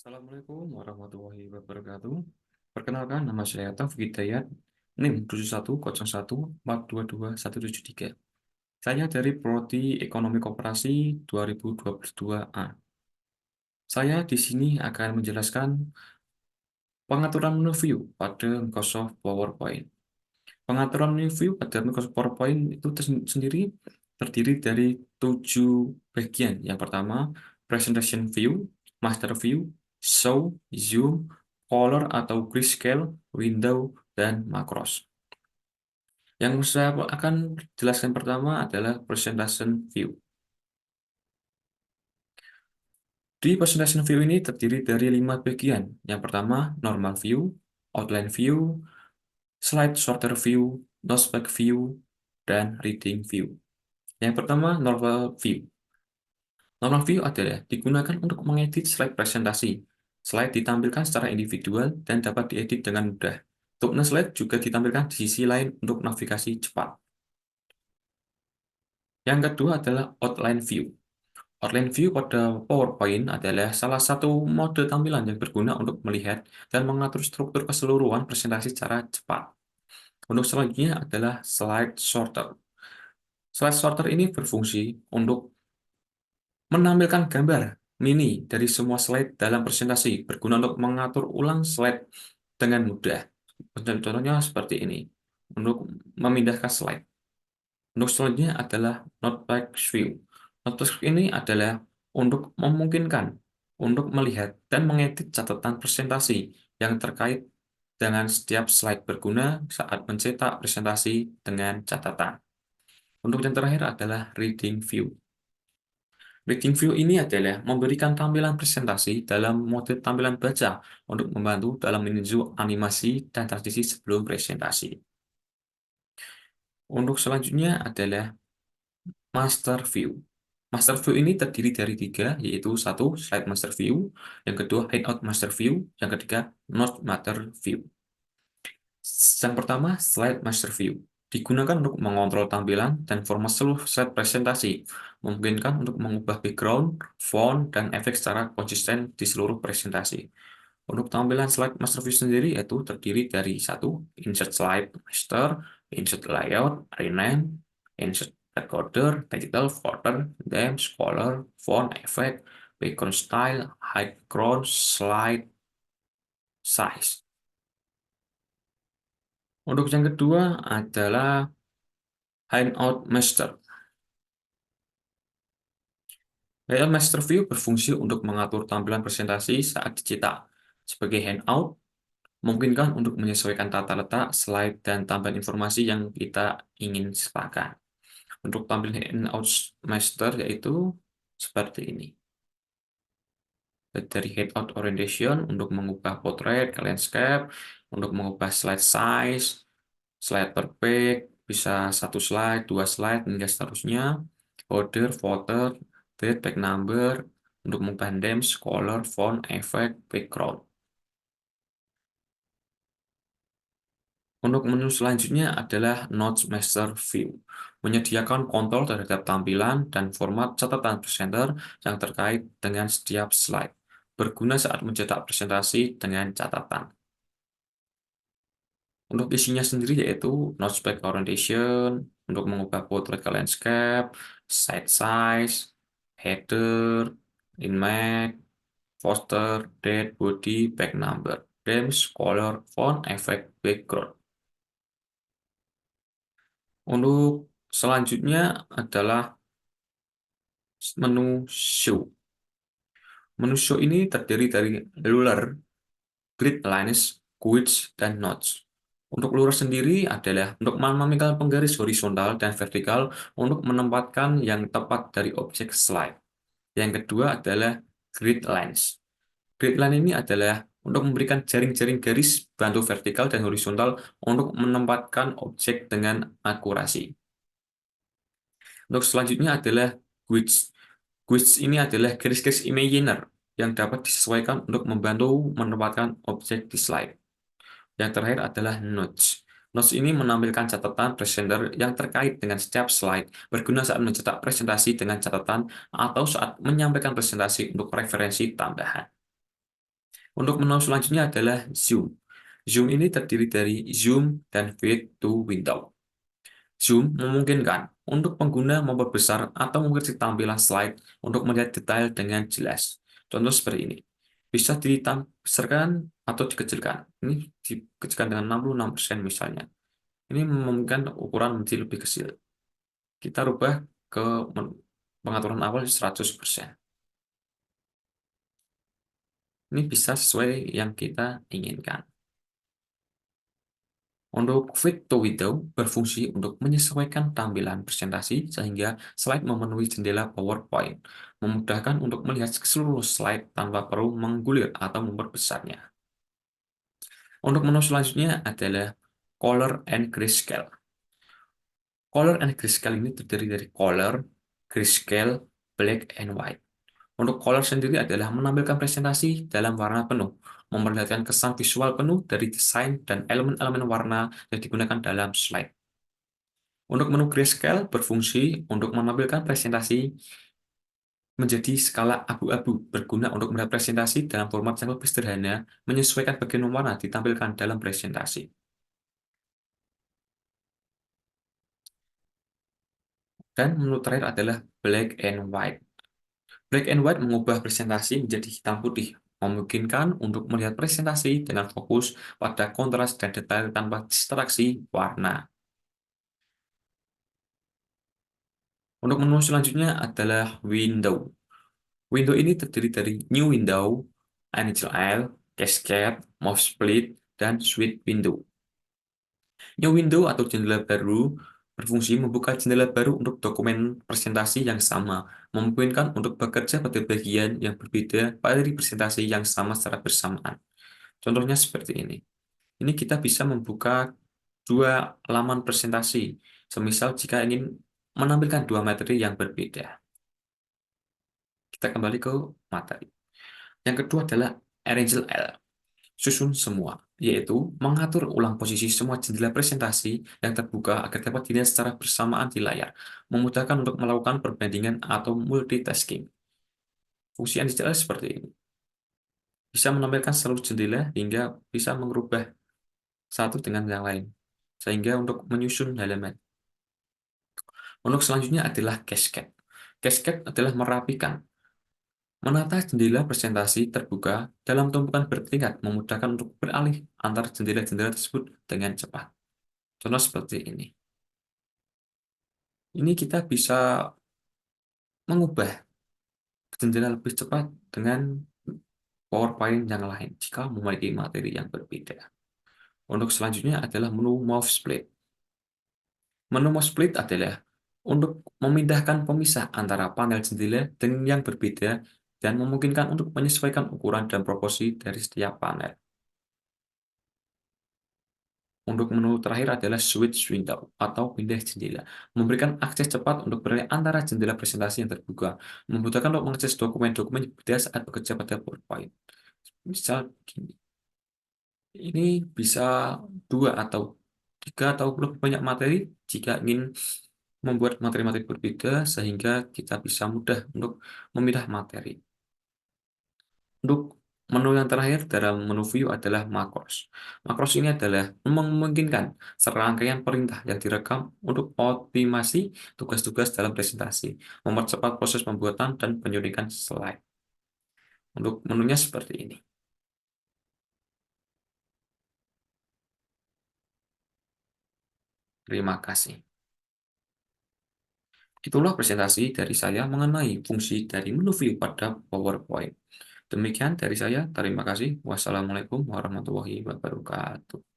Assalamualaikum warahmatullahi wabarakatuh. Perkenalkan, nama saya Taufik Hidayat, NIM 7101422173. Saya dari Prodi Ekonomi Koperasi 2022A. Saya di sini akan menjelaskan pengaturan menu view pada Microsoft PowerPoint. Pengaturan menu view pada Microsoft PowerPoint itu sendiri terdiri dari 7 bagian. Yang pertama, Presentation View, Master View, Show, Zoom, Color atau Grayscale, Window, dan Macros. Yang saya akan jelaskan pertama adalah Presentation View. Di Presentation View ini terdiri dari 5 bagian. Yang pertama, Normal View, Outline View, Slide Sorter View, Notepack View, dan Reading View. Yang pertama, Normal View. Normal View adalah digunakan untuk mengedit slide presentasi. Slide ditampilkan secara individual dan dapat diedit dengan mudah. Thumbnail slide juga ditampilkan di sisi lain untuk navigasi cepat. Yang kedua adalah Outline View. Outline View pada PowerPoint adalah salah satu mode tampilan yang berguna untuk melihat dan mengatur struktur keseluruhan presentasi secara cepat. Untuk selanjutnya adalah Slide Sorter. Slide Sorter ini berfungsi untuk menampilkan gambar mini dari semua slide dalam presentasi, berguna untuk mengatur ulang slide dengan mudah. Contohnya seperti ini, untuk memindahkan slide. Untuk selanjutnya adalah Notepack View. Notepack ini adalah untuk memungkinkan untuk melihat dan mengedit catatan presentasi yang terkait dengan setiap slide, berguna saat mencetak presentasi dengan catatan. Untuk yang terakhir adalah Reading View. Reading View ini adalah memberikan tampilan presentasi dalam mode tampilan baca untuk membantu dalam menuju animasi dan transisi sebelum presentasi. Untuk selanjutnya adalah Master View. Master View ini terdiri dari 3, yaitu satu, Slide Master View, yang kedua, Handout Master View, yang ketiga, Note Master View. Yang pertama, Slide Master View. Digunakan untuk mengontrol tampilan dan format seluruh slide presentasi, memungkinkan untuk mengubah background, font, dan efek secara konsisten di seluruh presentasi. Untuk tampilan slide master view sendiri yaitu terdiri dari satu, insert slide master, insert layout, rename, insert recorder, digital folder, themes, color, font, effect, background style, hide background, slide size. Untuk yang kedua adalah handout master. Layout Master View berfungsi untuk mengatur tampilan presentasi saat dicetak. Sebagai handout, memungkinkan untuk menyesuaikan tata letak, slide, dan tambahan informasi yang kita ingin sertakan. Untuk tampilan handout master yaitu seperti ini. Dari handout orientation untuk mengubah portrait ke landscape, untuk mengubah slide size, slide per page, bisa 1 slide, 2 slide, hingga seterusnya. Order, footer, date, page number, untuk mengubah themes, color, font, effect, background. Untuk menu selanjutnya adalah Notes Master View, menyediakan kontrol terhadap tampilan dan format catatan presenter yang terkait dengan setiap slide, berguna saat mencetak presentasi dengan catatan. Untuk isinya sendiri yaitu Notes Pack Orientation, untuk mengubah portrait ke landscape, side size, header, inmate, poster, date, body, back number, themes, color, font, effect, background. Untuk selanjutnya adalah menu show. Menu show ini terdiri dari ruler, grid lines, quiz, dan notes. Untuk ruler sendiri adalah untuk memamikan penggaris horizontal dan vertikal untuk menempatkan yang tepat dari objek slide. Yang kedua adalah grid lines. Grid line ini adalah untuk memberikan jaring-jaring garis bantu vertikal dan horizontal untuk menempatkan objek dengan akurasi. Untuk selanjutnya adalah Quiz. Quiz ini adalah garis-garis imaginer yang dapat disesuaikan untuk membantu menempatkan objek di slide. Yang terakhir adalah Notes. Notes ini menampilkan catatan presenter yang terkait dengan setiap slide, berguna saat mencetak presentasi dengan catatan atau saat menyampaikan presentasi untuk referensi tambahan. Untuk menu selanjutnya adalah Zoom. Zoom ini terdiri dari Zoom dan Fit to Window. Zoom memungkinkan untuk pengguna memperbesar atau mengkecil tampilan slide untuk melihat detail dengan jelas. Contoh seperti ini. Bisa dibesarkan atau dikecilkan. Ini dikecilkan dengan 66% misalnya. Ini memungkinkan ukuran menjadi lebih kecil. Kita rubah ke pengaturan awal 100%. Ini bisa sesuai yang kita inginkan. Untuk Fit to Window berfungsi untuk menyesuaikan tampilan presentasi sehingga slide memenuhi jendela PowerPoint, memudahkan untuk melihat seluruh slide tanpa perlu menggulir atau memperbesarnya. Untuk menu selanjutnya adalah Color and Grayscale. Color and Grayscale ini terdiri dari Color, Grayscale, Black and White. Untuk color sendiri adalah menampilkan presentasi dalam warna penuh, memperlihatkan kesan visual penuh dari desain dan elemen-elemen warna yang digunakan dalam slide. Untuk menu grayscale berfungsi untuk menampilkan presentasi menjadi skala abu-abu, berguna untuk melihat presentasi dalam format yang lebih sederhana, menyesuaikan bagian warna ditampilkan dalam presentasi. Dan menu terakhir adalah black and white. Black and white mengubah presentasi menjadi hitam putih, memungkinkan untuk melihat presentasi dengan fokus pada kontras dan detail tanpa distraksi warna. Untuk menu selanjutnya adalah window. Window ini terdiri dari New Window, Initial L, Cascade, Move Split, dan Suite Window. New Window atau jendela baru berfungsi membuka jendela baru untuk dokumen presentasi yang sama, memungkinkan untuk bekerja pada bagian yang berbeda dari presentasi yang sama secara bersamaan. Contohnya seperti ini. Ini kita bisa membuka dua laman presentasi, semisal jika ingin menampilkan dua materi yang berbeda. Kita kembali ke materi. Yang kedua adalah Arrange L, susun semua, yaitu mengatur ulang posisi semua jendela presentasi yang terbuka agar dapat dilihat secara bersamaan di layar, memudahkan untuk melakukan perbandingan atau multitasking. Fungsi yang dijelaskan seperti ini. Bisa menampilkan seluruh jendela hingga bisa mengubah satu dengan yang lain, sehingga untuk menyusun halaman. Untuk selanjutnya adalah Cascade. Cascade adalah merapikan, menata jendela presentasi terbuka dalam tumpukan bertingkat memudahkan untuk beralih antar jendela-jendela tersebut dengan cepat. Contoh seperti ini. Ini kita bisa mengubah jendela lebih cepat dengan PowerPoint yang lain jika memiliki materi yang berbeda. Untuk selanjutnya adalah menu Move Split. Menu Move Split adalah untuk memindahkan pemisah antara panel jendela dengan yang berbeda dan memungkinkan untuk menyesuaikan ukuran dan proporsi dari setiap panel. Untuk menu terakhir adalah Switch Window atau pindah jendela, memberikan akses cepat untuk beralih antara jendela presentasi yang terbuka, memudahkan untuk mengakses dokumen-dokumen yang berbeda saat bekerja pada PowerPoint. Misal gini, ini bisa dua atau tiga atau lebih banyak materi jika ingin membuat materi-materi berbeda sehingga kita bisa mudah untuk memilah materi. Untuk menu yang terakhir dalam menu view adalah macros. Macros ini adalah memungkinkan serangkaian perintah yang direkam untuk optimasi tugas-tugas dalam presentasi, mempercepat proses pembuatan dan penyulingan slide. Untuk menunya seperti ini. Terima kasih. Itulah presentasi dari saya mengenai fungsi dari menu view pada PowerPoint. Demikian dari saya, terima kasih. Wassalamualaikum warahmatullahi wabarakatuh.